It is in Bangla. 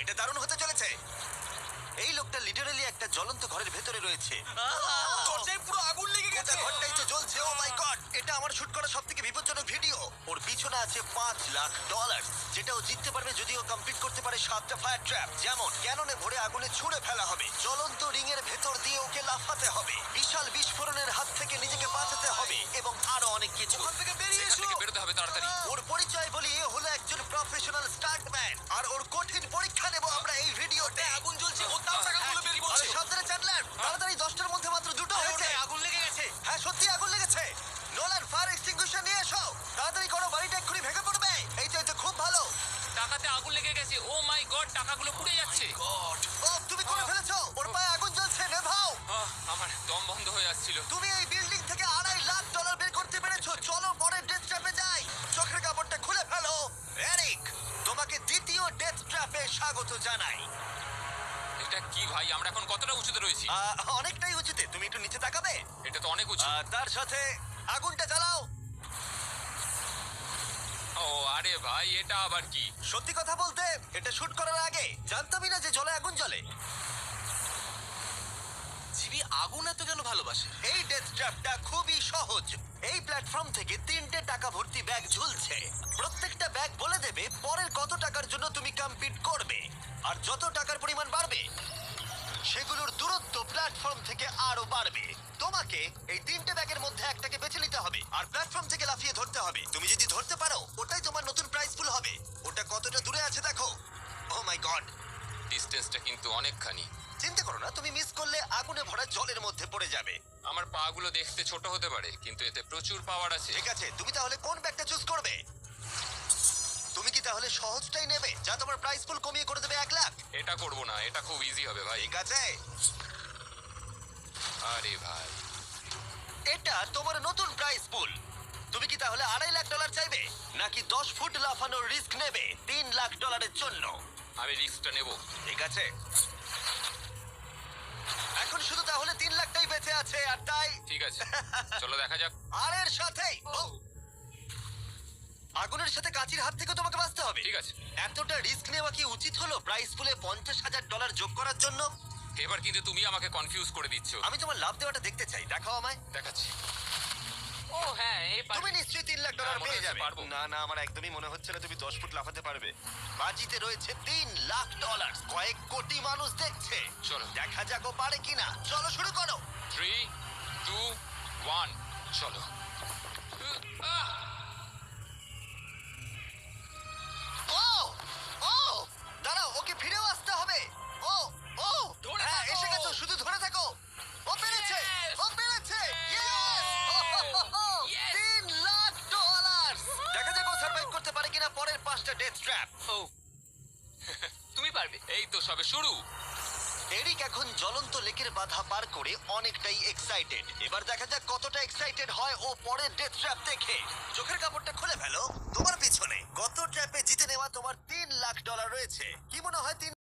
এটা দারুণ হতে চলেছে। এই লোকটা লিটারালি একটা জ্বলন্ত ঘরের ভেতরে রয়েছে। দরজায় পুরো আগুন লেগে গোটা গেছে। ঘরটাই তো জ্বলছে। ও মাই গড, এটা আমার শুট করা সবথেকে বিপজ্জনক ভিডিও। ওর পিছনে আছে $5 লাখ, যেটা ও জিততে পারবে যদি ও কমপ্লিট করতে পারে 7টা ফায়ার ট্র্যাপ। যেমন ক্যাননে ভরে আগুনে ছুঁড়ে ফেলা হবে, জ্বলন্ত রিং এর ভেতর দিয়ে ওকে লাফাতে হবে, বিশাল বিস্ফোরণের হাত থেকে নিজেকে বাঁচাতে হবে এবং আরো অনেক কিছু। ওখান থেকে বেরিয়ে এখান এসো। থেকে বেরোতে হবে তাড়াতাড়ি। ওর পরিচয় বলি, এ হলো একজন প্রফেশনাল স্টান্টম্যান, আর ওর কঠিন পরীক্ষা নেব আমরা এই ভিডিওতে। আগুন জ্বলছে, ও তাও টাকাগুলো বের আরে করছে। সাবধানে চ্যান্ডলার, তাড়াতাড়ি 10টার মধ্যে মাত্র 2টো হয়েছে। আগুন লেগে গেছে। হ্যাঁ সত্যি আগুন লেগেছে। নোলান, ফায়ার এক্সটিংগুইশার নিয়ে এসো, তাড়াতাড়ি করো, বাড়িটা এক্ষুনি ভেঙে পড়বে। এই তো খুব ভালো। টাকাতে আগুন লেগে গেছে। ও মাই গড, টাকাগুলো পুড়ে যাচ্ছে। গড। ও তুমি করে ফেলেছো, ওর পায়ে আগুন জ্বলছে, নেভাও। আমার দম বন্ধ হয়ে আসছিল। তুমি এই বিল্ডিং থেকে $2.5 লাখ বের করতে পেরেছো। চলো পরের ডেথ ট্র্যাপে যাই। চোখের কাপড়টা খুলে ফেলো। এরিক, তোমাকে দ্বিতীয় ডেথ ট্র্যাপে স্বাগত জানাই। এটা কি ভাই, আমরা এখন কতটা উঁচুতে রয়েছি? অনেকটাই উচিত, তুমি একটু নিচে তাকাবে। এটা তো অনেক উঁচু। তার সাথে আগুনটা জ্বালাও। ও আরে ভাই, এটা আবার কি? সত্যি কথা বলতে, এটা শুট করার আগে জানতামই না যে জলে আগুন জ্বলে। জিবি আগুন এত কেন ভালোবাসে? এই ডেথ ট্র্যাপটা খুবই সহজ। এই প্ল্যাটফর্ম থেকে 3টে টাকা ভর্তি ব্যাগ ঝুলছে। প্রত্যেকটা ব্যাগ বলে দেবে পরের কত টাকার জন্য তুমি কমপ্লিট করবে, আর যত টাকার পরিমাণ বাড়বে সেগুলোর দূরত্ব প্ল্যাটফর্ম থেকে আরো বাড়বে। তোমাকে এই 3টে ব্যাগের মধ্যে একটাকে বেছে নিতে হবে আর প্ল্যাটফর্ম থেকে লাফিয়ে ধরতে হবে। তুমি যদি ধরতে পারো, ওটাই তোমার নতুন প্রাইস পুল হবে। ওটা কতটা দূরে আছে দেখো। ও মাই গড, ডিস্টেন্সটা কিন্তু অনেকখানি। চিন্তা করো না, তুমি মিস করলে আগুনে ভরা জলের মধ্যে পড়ে যাবে। আমার পা গুলো দেখতে ছোট হতে পারে, কিন্তু এতে প্রচুর পাওয়ার আছে। ঠিক আছে, তুমি তাহলে কোন ব্যাগটা চুজ করবে? তুমি কি তাহলে সহজটাই নেবে, যা তোমার প্রাইস পুল কমিয়ে করে দেবে 1 লাখ? এটা করব না, এটা খুব ইজি হবে ভাই। ঠিক আছে, আরে ভাই, এটা তোমার নতুন প্রাইস পুল। তুমি কি তাহলে $2.5 লাখ চাইবে, নাকি 10 ফুট লাফানোর রিস্ক নেবে $3 লাখ জন্য? আমি রিস্কটা নেব। ঠিক আছে, এখন শুধু তাহলে 3 লাখটাই বেঁচে আছে, আর তাই ঠিক আছে, চলো দেখা যাক। আর এর সাথে আগুনের সাথে কাচির হাত থেকে তোমাকে বাঁচতে হবে। ঠিক আছে, এতটা রিস্ক নেওয়া কি উচিত হলো প্রাইস পুলে $50,000 যোগ করার জন্য? এবার কিন্তু তুমি আমাকে কনফিউজ করে দিচ্ছ। আমি তোমার লাভ দেওয়াটা দেখতে চাই, দেখাও আমায়। দেখাচ্ছি। ও হ্যাঁ, এই তুমি নিশ্চয়ই $3 লাখ হ্যাঁ, মনে পেয়ে হচ্ছে যাবে। পারবো। না না, আমার একদমই মনে হচ্ছে না তুমি 10 ফুট লাফাতে পারবে। বাজিতে রয়েছে $3 লাখ, কয়েক কোটি মানুষ দেখছে। চলো। দেখা যাক ও পারে কিনা। চলো শুরু করো। 3, 2, 1, চলো। আহ! ও ও দাঁড়াও, ওকে ফিরেও আসতে হবে। ও ও ধরে হ্যাঁ, থাকো। এসে গেছো, শুধু ধরে থাকো। ও পেরেছে, Yes! ও পেরেছে। Yes! $3 লাখ। দেখা যাক ও সার্ভাইভ করতে পারে কিনা পরের 5টা ডেথ ট্র্যাপ। ও তুমি পারবে। এই তো সবে শুরু। এরিক এখন জ্বলন্ত লেকের বাধা পার করে অনেকটাই এক্সাইটেড। এবার দেখা যাক কতটা এক্সাইটেড হয় ও পরের ডেথ ট্র্যাপ দেখে। চোখের কাপড়টা খুলে ফেলো। তোমার পিছনে গত ট্র্যাপে জিতে নেওয়া তোমার $3 লাখ রয়েছে। কি মনে হয়